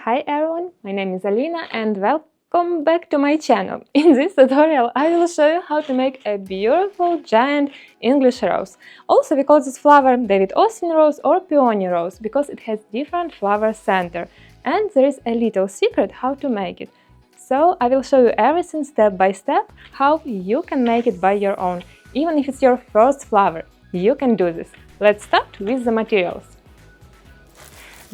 Hi everyone, my name is Alina and welcome back to my channel. In this tutorial I will show you how to make a beautiful giant English rose. Also we call this flower David Austin rose or peony rose because it has different flower center and there is a little secret how to make it. So I will show you everything step by step how you can make it by your own. Even if it's your first flower, you can do this. Let's start with the materials.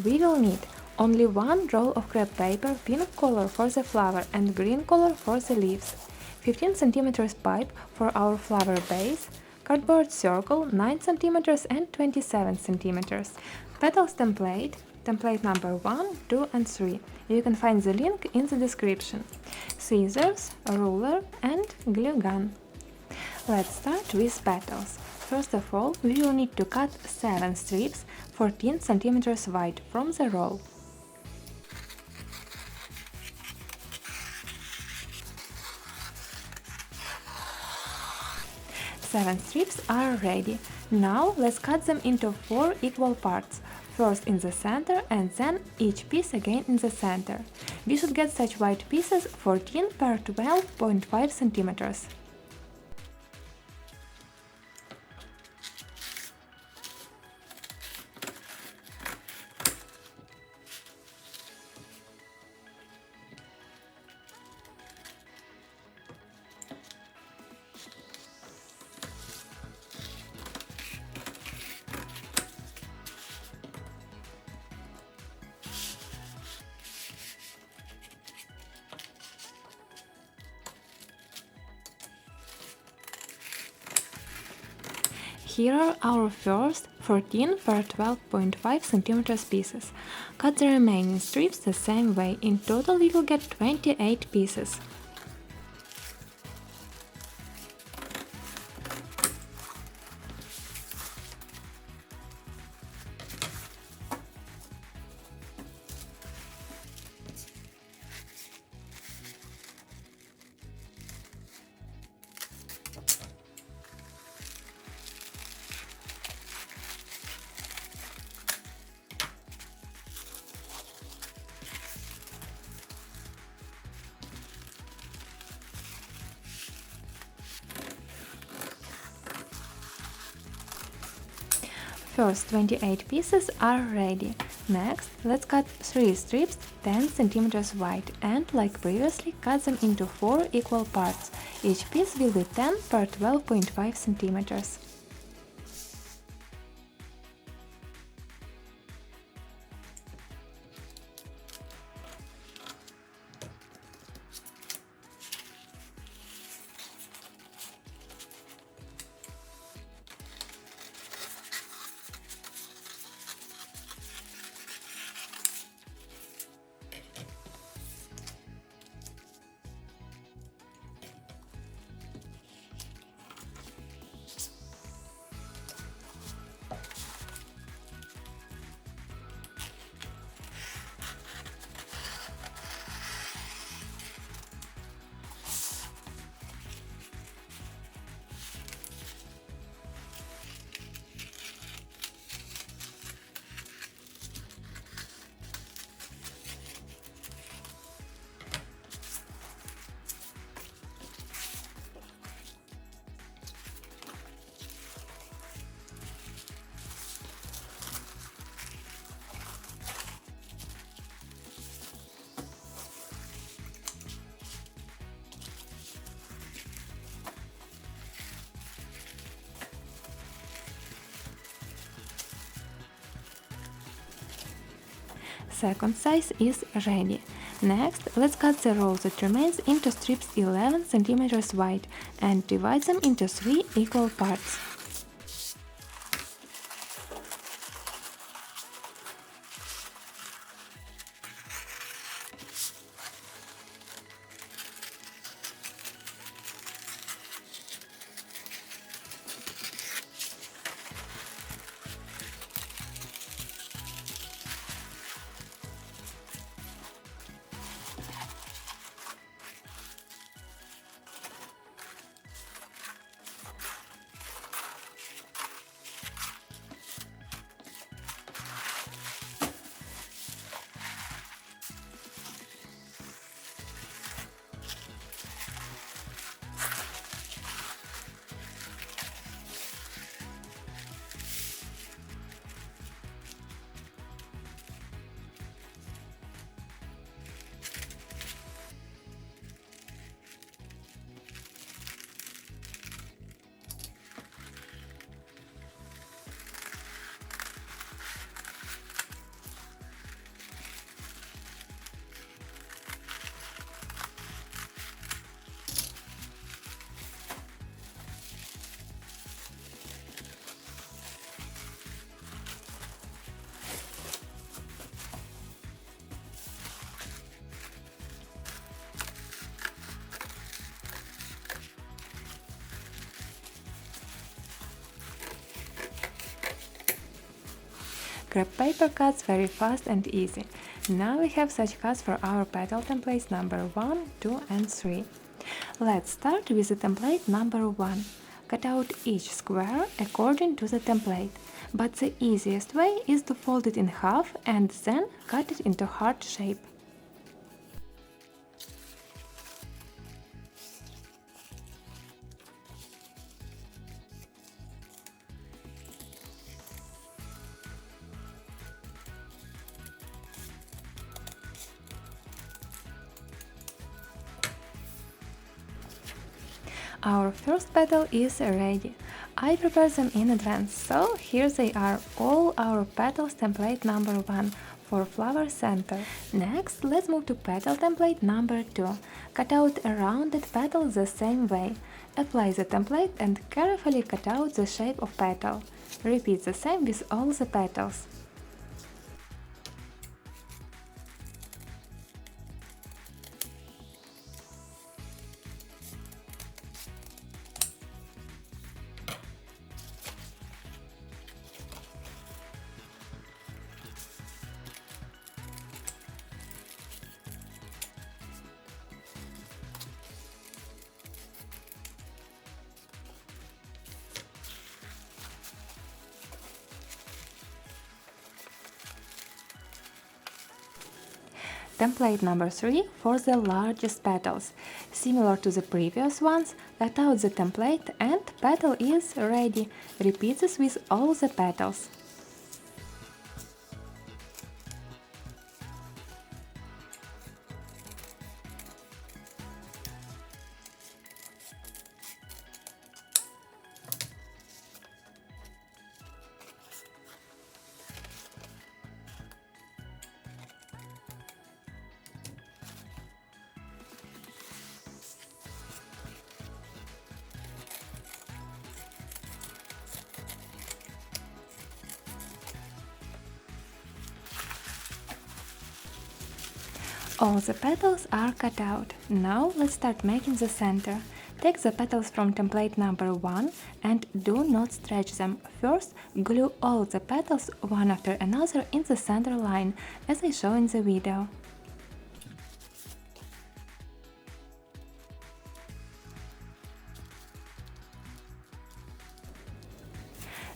We will need only one roll of crepe paper, pink color for the flower and green color for the leaves, 15 cm pipe for our flower base, cardboard circle 9 cm and 27 cm, petals template, template number 1, 2 and 3. You can find the link in the description, scissors, a ruler and glue gun. Let's start with petals. First of all, we will need to cut 7 strips 14 cm wide from the roll. Seven strips are ready. Now let's cut them into 4 equal parts, first in the center and then each piece again in the center. We should get such wide pieces 14 per 12.5 centimeters. Here are our first 14 per 12.5 cm pieces. Cut the remaining strips the same way. In total we will get 28 pieces. First 28 pieces are ready. Next, let's cut 3 strips 10 cm wide and, like previously, cut them into 4 equal parts. Each piece will be 10 per 12.5 centimeters. Second size is ready. Next, let's cut the roll that remains into strips 11 cm wide and divide them into 3 equal parts. Crepe paper cuts very fast and easy. Now we have such cuts for our petal templates number 1, 2 and 3. Let's start with the template number 1. Cut out each square according to the template, but the easiest way is to fold it in half and then cut it into heart shape. Our first petal is ready. I prepared them in advance, so here they are, all our petals template number 1 for flower center. Next, let's move to petal template number 2. Cut out a rounded petal the same way. Apply the template and carefully cut out the shape of petal. Repeat the same with all the petals. Template number 3 for the largest petals. Similar to the previous ones, cut out the template and petal is ready. Repeat this with all the petals. All the petals are cut out. Now let's start making the center. Take the petals from template number 1 and do not stretch them. First, glue all the petals one after another in the center line, as I show in the video.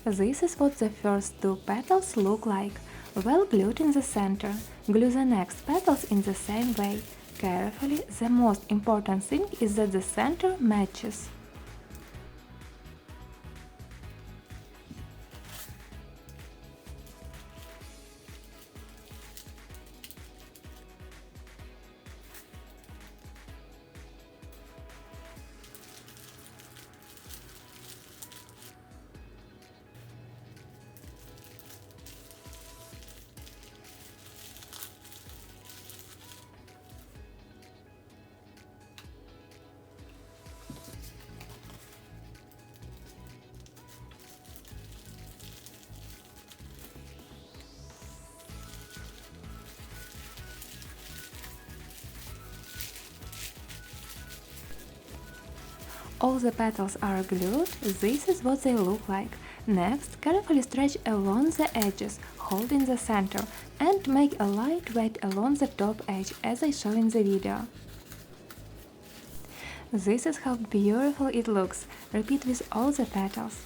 This is what the first two petals look like, well glued in the center. Glue the next petals in the same way. Carefully, the most important thing is that the center matches. All the petals are glued, this is what they look like. Next, carefully stretch along the edges, holding the center, and make a light wet along the top edge, as I show in the video. This is how beautiful it looks. Repeat with all the petals.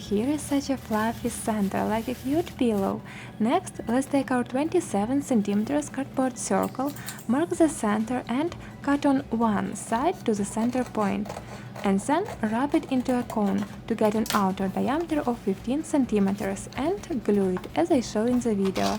here is such a fluffy center, like a cute pillow. Next, let's take our 27 cm cardboard circle, mark the center and cut on one side to the center point. And then wrap it into a cone to get an outer diameter of 15 cm and glue it as I show in the video.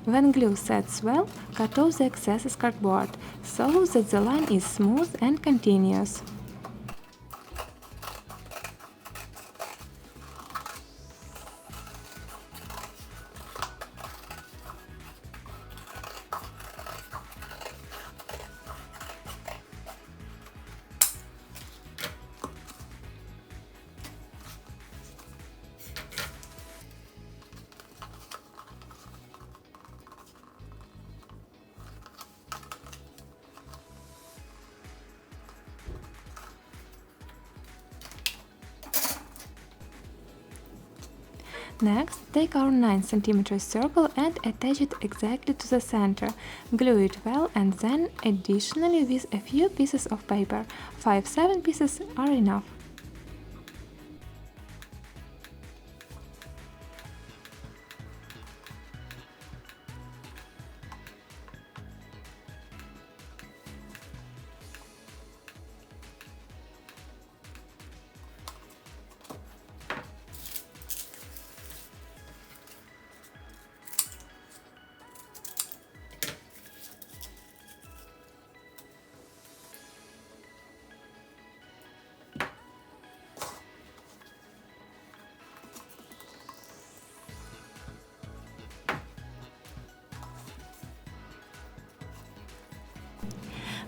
When glue sets well, cut off the excess cardboard so that the line is smooth and continuous. Next, take our 9 cm circle and attach it exactly to the center. Glue it well and then additionally with a few pieces of paper. 5-7 pieces are enough.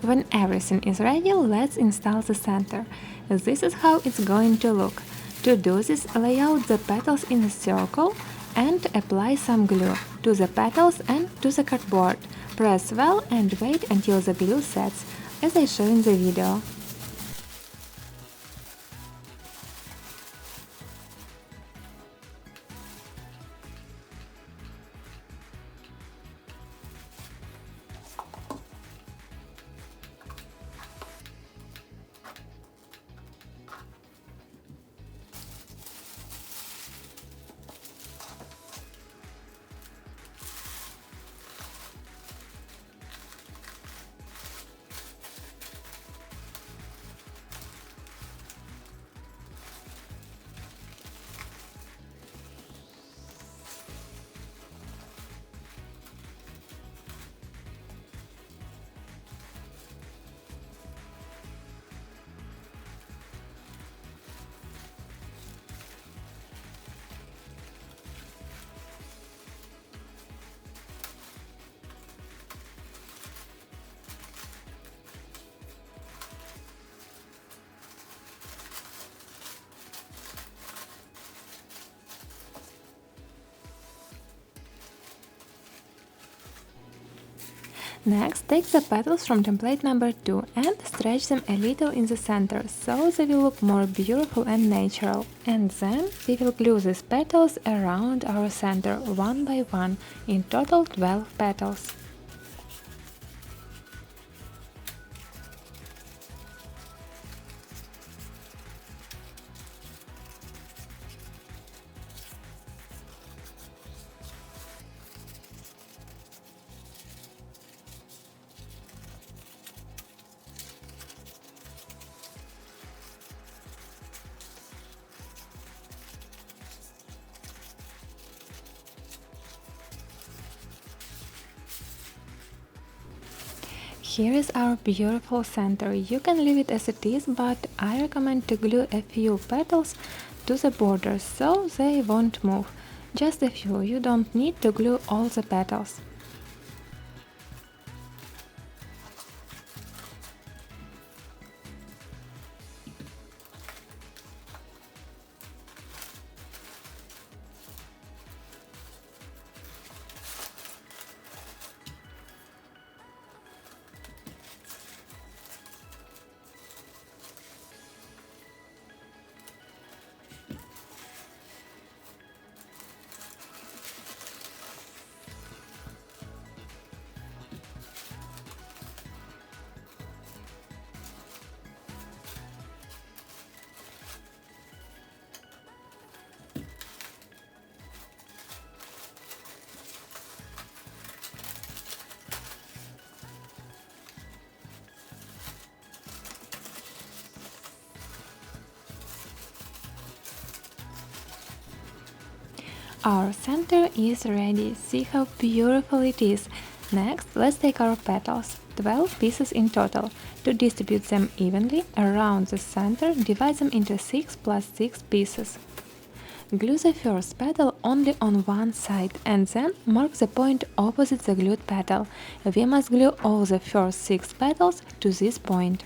When everything is ready, let's install the center. This is how it's going to look. To do this, lay out the petals in a circle and apply some glue to the petals and to the cardboard. Press well and wait until the glue sets, as I show in the video. Next, take the petals from template number 2 and stretch them a little in the center, so they will look more beautiful and natural. And then we will glue these petals around our center one by one, in total 12 petals. Here is our beautiful center. You can leave it as it is, but I recommend to glue a few petals to the borders so they won't move. Just a few, you don't need to glue all the petals. Our center is ready. See how beautiful it is. Next, let's take our petals, 12 pieces in total. To distribute them evenly around the center, divide them into 6 plus 6 pieces. Glue the first petal only on one side and then mark the point opposite the glued petal. We must glue all the first 6 petals to this point.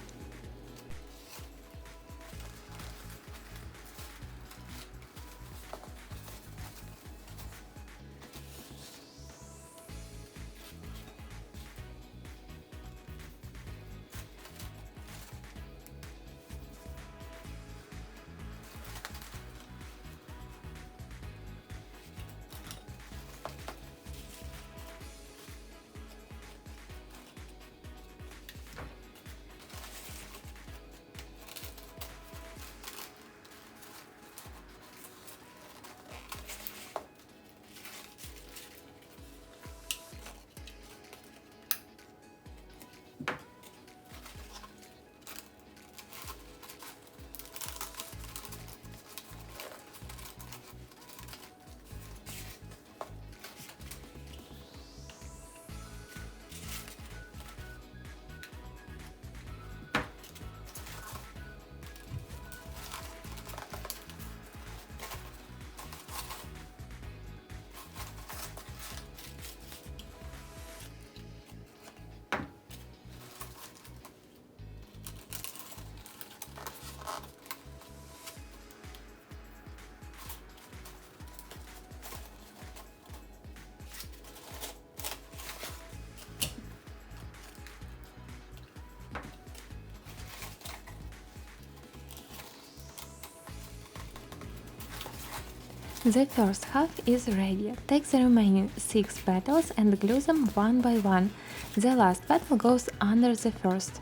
The first half is ready. Take the remaining 6 petals and glue them one by one. The last petal goes under the first.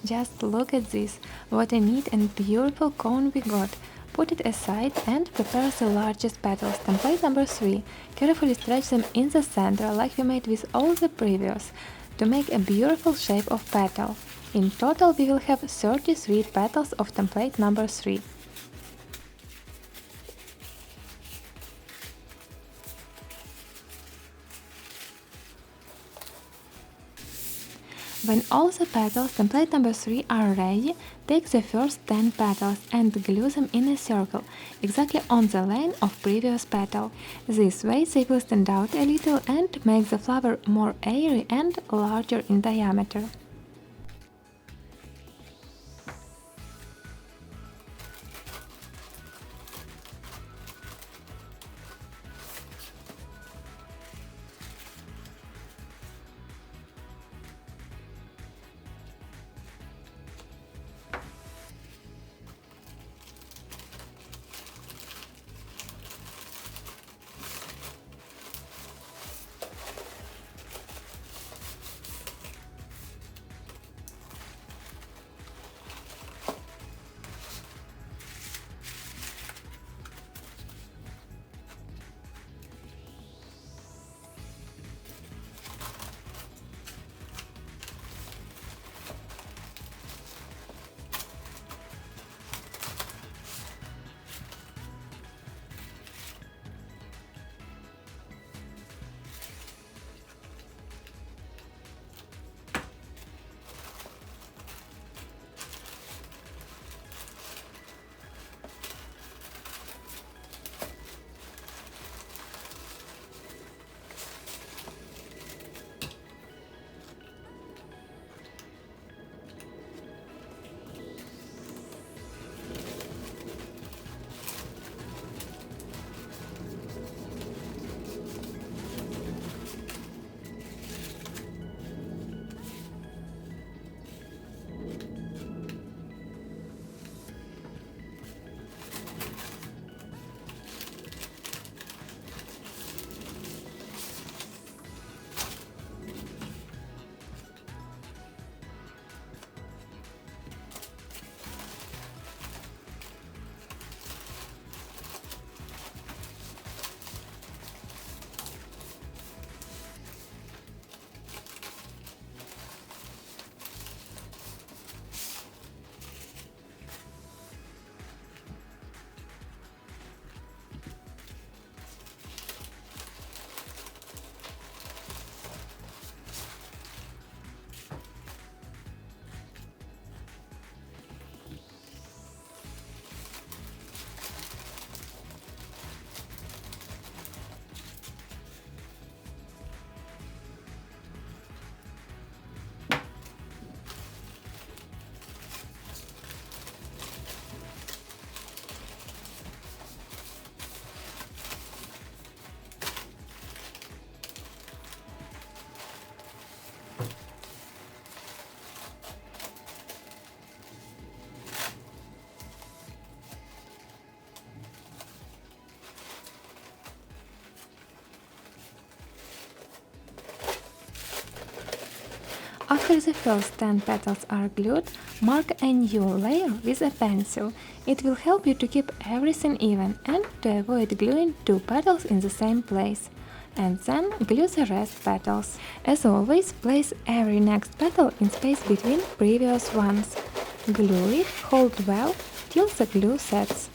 Just look at this, what a neat and beautiful cone we got. Put it aside and prepare the largest petals. Template number 3. Carefully stretch them in the center like we made with all the previous to make a beautiful shape of petal. In total we will have 33 petals of template number 3. When all the petals template number 3 are ready, take the first 10 petals and glue them in a circle, exactly on the line of previous petal. This way they will stand out a little and make the flower more airy and larger in diameter. After the first 10 petals are glued, mark a new layer with a pencil. It will help you to keep everything even and to avoid gluing 2 petals in the same place. And then glue the rest petals. As always, place every next petal in space between previous ones. Glue it, hold well till the glue sets.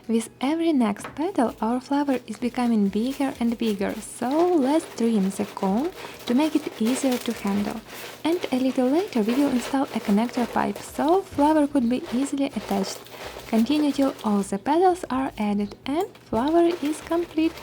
With every next petal, our flower is becoming bigger and bigger, so let's trim the cone to make it easier to handle. And a little later we will install a connector pipe, so flower could be easily attached. Continue till all the petals are added and flower is complete.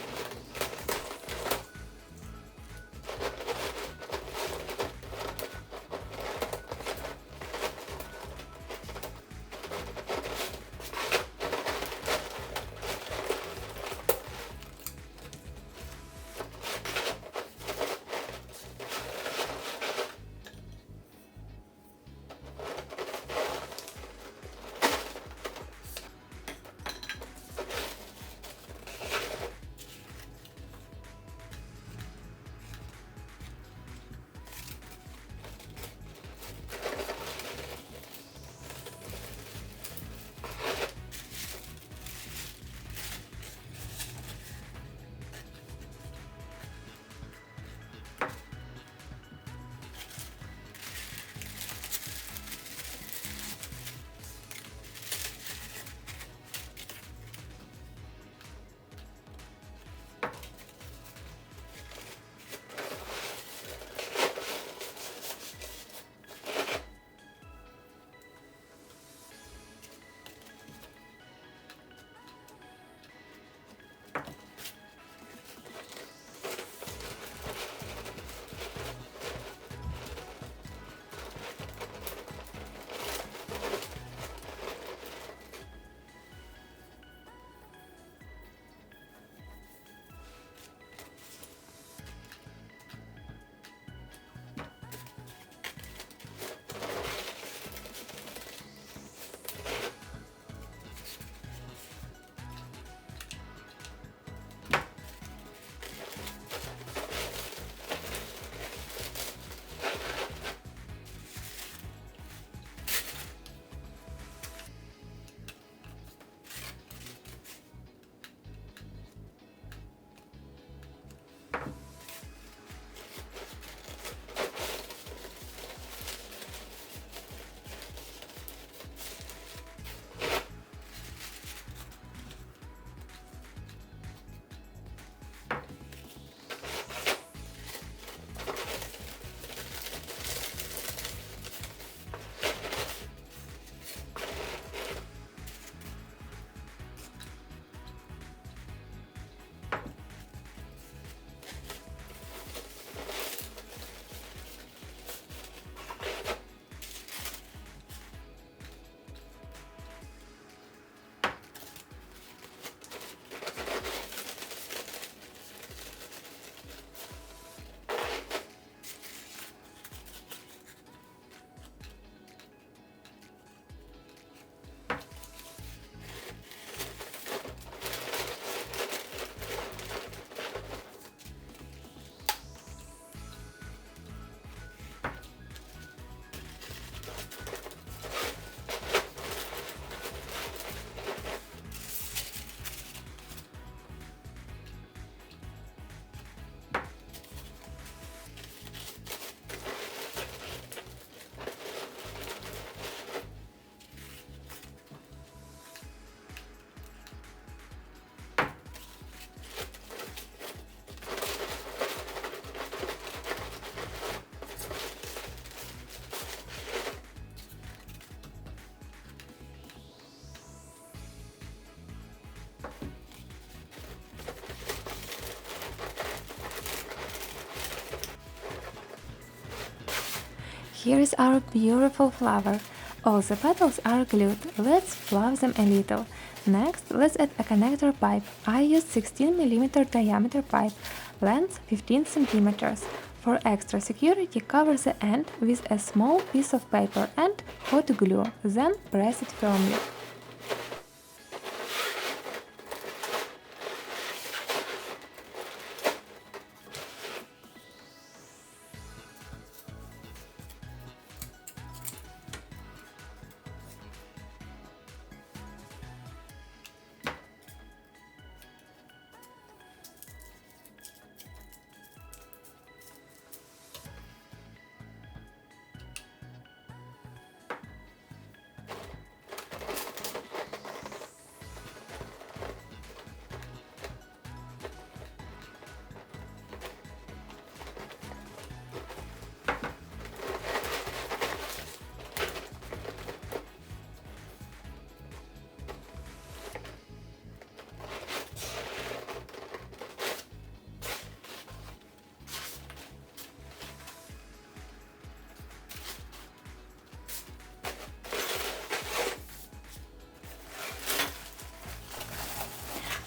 Here is our beautiful flower. All the petals are glued. Let's fluff them a little. Next, let's add a connector pipe. I used 16 mm diameter pipe, length 15 cm. For extra security, cover the end with a small piece of paper and hot glue, then press it firmly.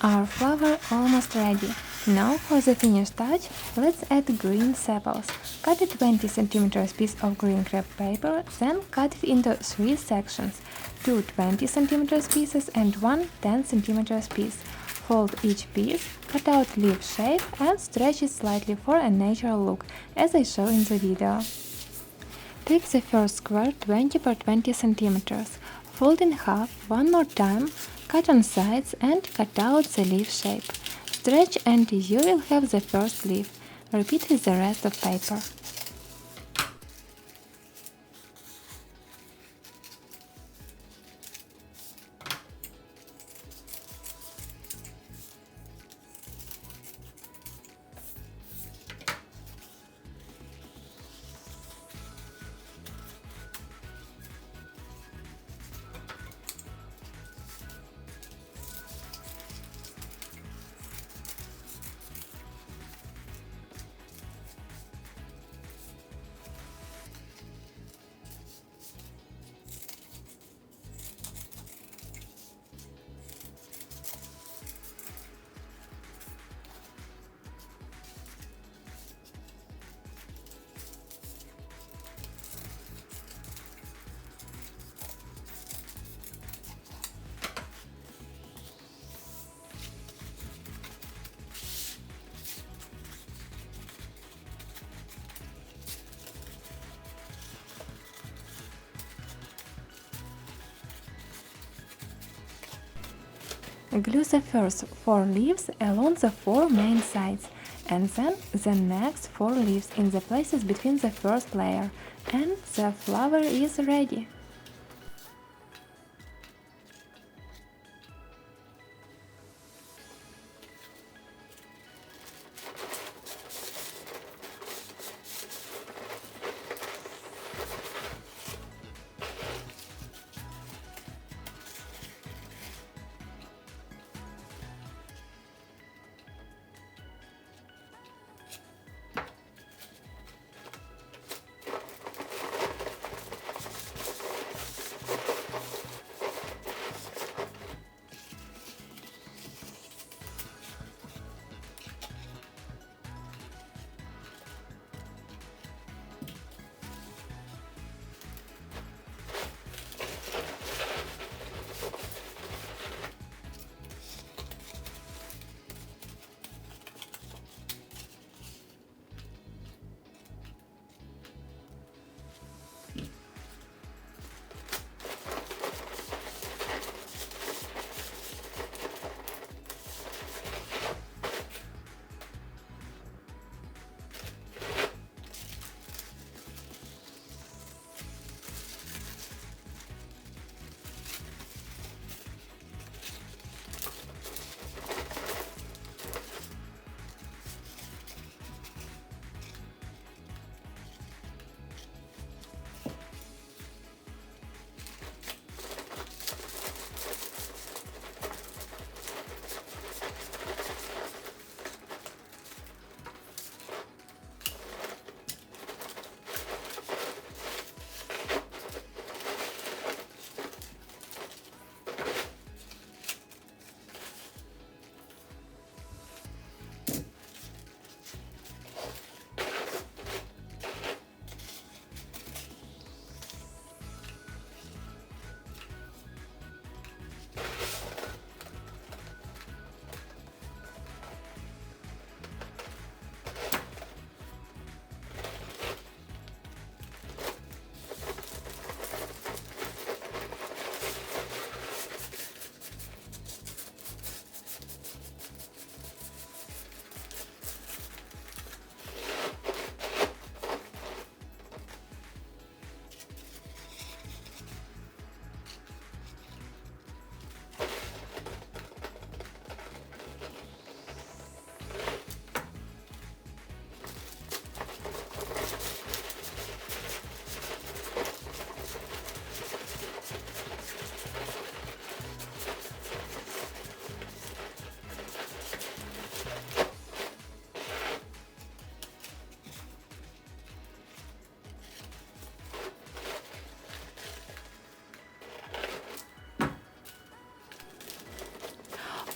Our flower almost ready. Now for the finish touch, let's add green sepals. Cut a 20 cm piece of green crepe paper, then cut it into 3 sections, 2 20 cm pieces and 1 10 cm piece. Fold each piece, cut out leaf shape and stretch it slightly for a natural look, as I show in the video. Take the first square 20 by 20 cm, fold in half one more time, cut on sides and cut out the leaf shape. Stretch and you will have the first leaf. Repeat with the rest of paper. Glue the first 4 leaves along the 4 main sides, and then the next 4 leaves in the places between the first layer, and the flower is ready.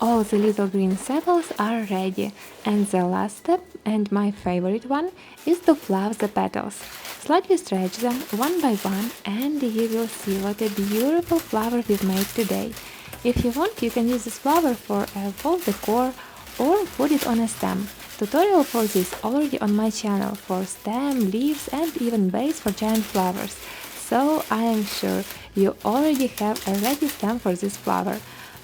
All the little green sepals are ready, and the last step, and my favorite one, is to fluff the petals. Slightly stretch them one by one, and you will see what a beautiful flower we've made today. If you want, you can use this flower for a wall decor or put it on a stem. Tutorial for this already on my channel for stem, leaves and even base for giant flowers. So I am sure you already have a ready stem for this flower.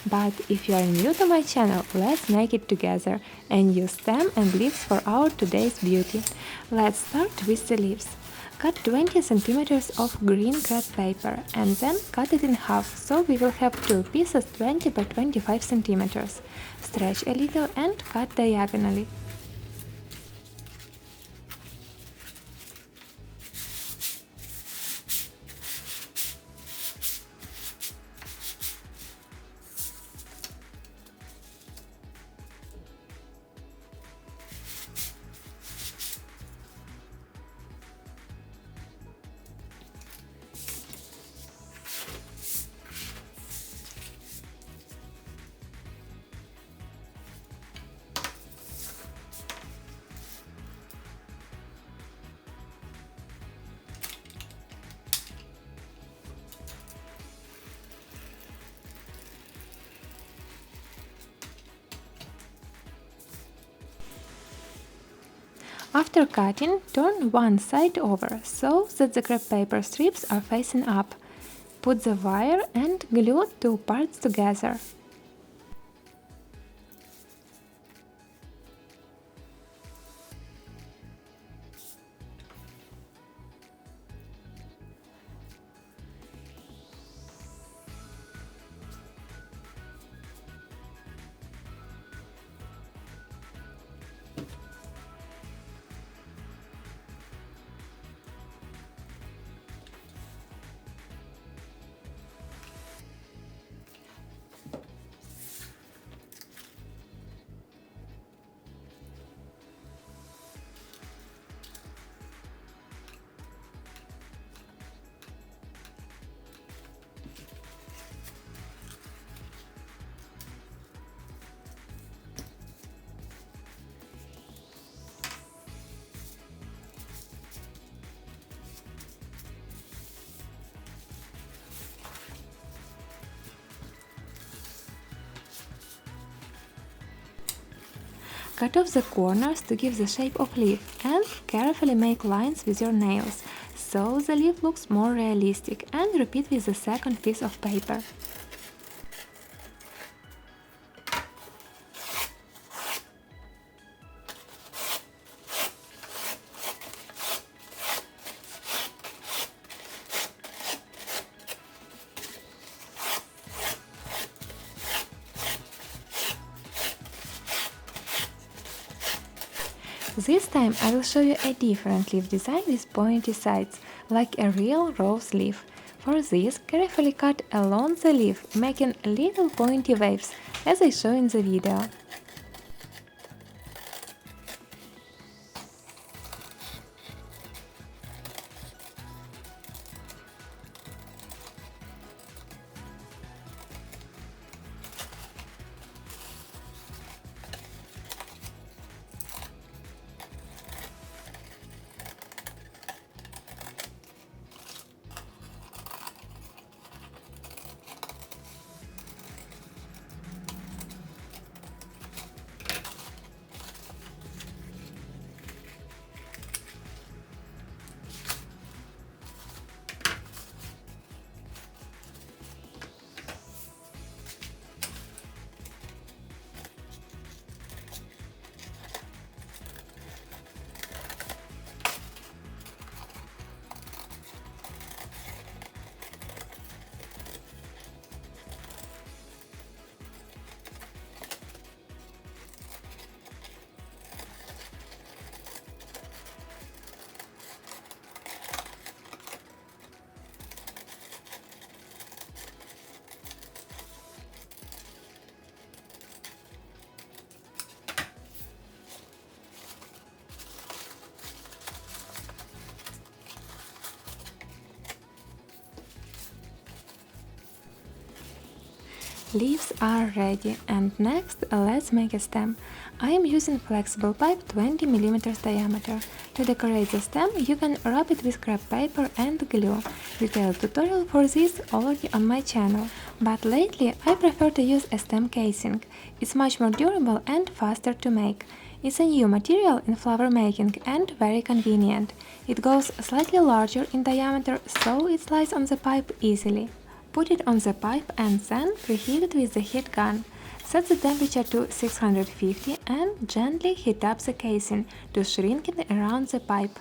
But if you are new to my channel, let's make it together and use stem and leaves for our today's beauty. Let's start with the leaves. Cut 20 centimeters of green crepe paper and then cut it in half, so we will have two pieces 20 by 25 centimeters. Stretch a little and cut diagonally. After cutting, turn one side over so that the crepe paper strips are facing up. Put the wire and glue two parts together. Cut off the corners to give the shape of leaf and carefully make lines with your nails, so the leaf looks more realistic, and repeat with the second piece of paper. This time I will show you a different leaf design with pointy sides, like a real rose leaf. For this, carefully cut along the leaf, making little pointy waves, as I show in the video. Leaves are ready, and next let's make a stem. I am using flexible pipe 20 mm diameter. To decorate the stem, you can wrap it with crepe paper and glue. Detailed tutorial for this already on my channel, but lately I prefer to use a stem casing. It's much more durable and faster to make. It's a new material in flower making and very convenient. It goes slightly larger in diameter, so it slides on the pipe easily. Put it on the pipe and then preheat it with the heat gun. Set the temperature to 650 and gently heat up the casing to shrink it around the pipe.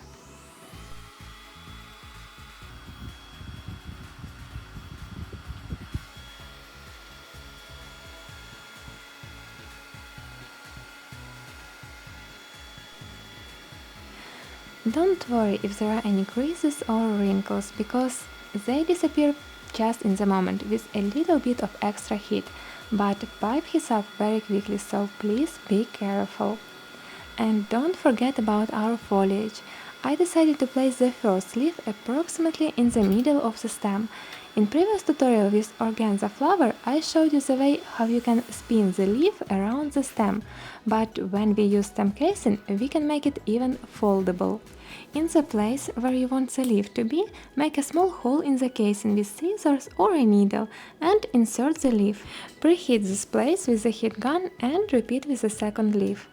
Don't worry if there are any creases or wrinkles, because they disappear just in the moment with a little bit of extra heat, but pipe heats up very quickly, so please be careful. And don't forget about our foliage. I decided to place the first leaf approximately in the middle of the stem. In previous tutorial with organza flower, I showed you the way how you can spin the leaf around the stem, but when we use stem casing, we can make it even foldable. In the place where you want the leaf to be, make a small hole in the casing with scissors or a needle and insert the leaf. Preheat this place with the heat gun and repeat with the second leaf.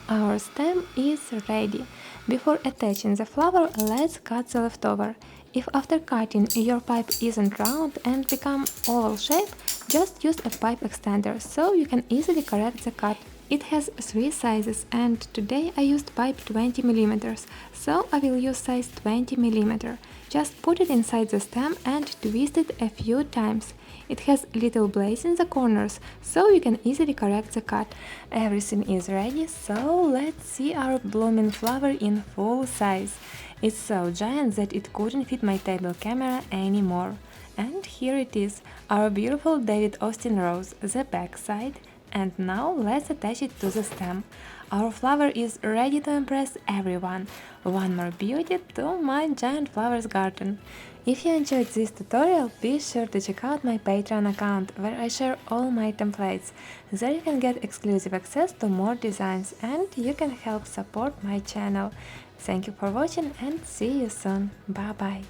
Our stem is ready. Before attaching the flower, let's cut the leftover. If after cutting your pipe isn't round and become oval shape, just use a pipe extender so you can easily correct the cut. It has 3 sizes, and today I used pipe 20 mm, so I will use size 20 mm. Just put it inside the stem and twist it a few times. It has little blades in the corners, so you can easily correct the cut. Everything is ready, so let's see our blooming flower in full size. It's so giant that it couldn't fit my table camera anymore. And here it is, our beautiful David Austin rose, the back side. And now let's attach it to the stem. Our flower is ready to impress everyone. One more beauty to my giant flowers garden. If you enjoyed this tutorial, be sure to check out my Patreon account, where I share all my templates. There you can get exclusive access to more designs, and you can help support my channel. Thank you for watching and see you soon. Bye bye.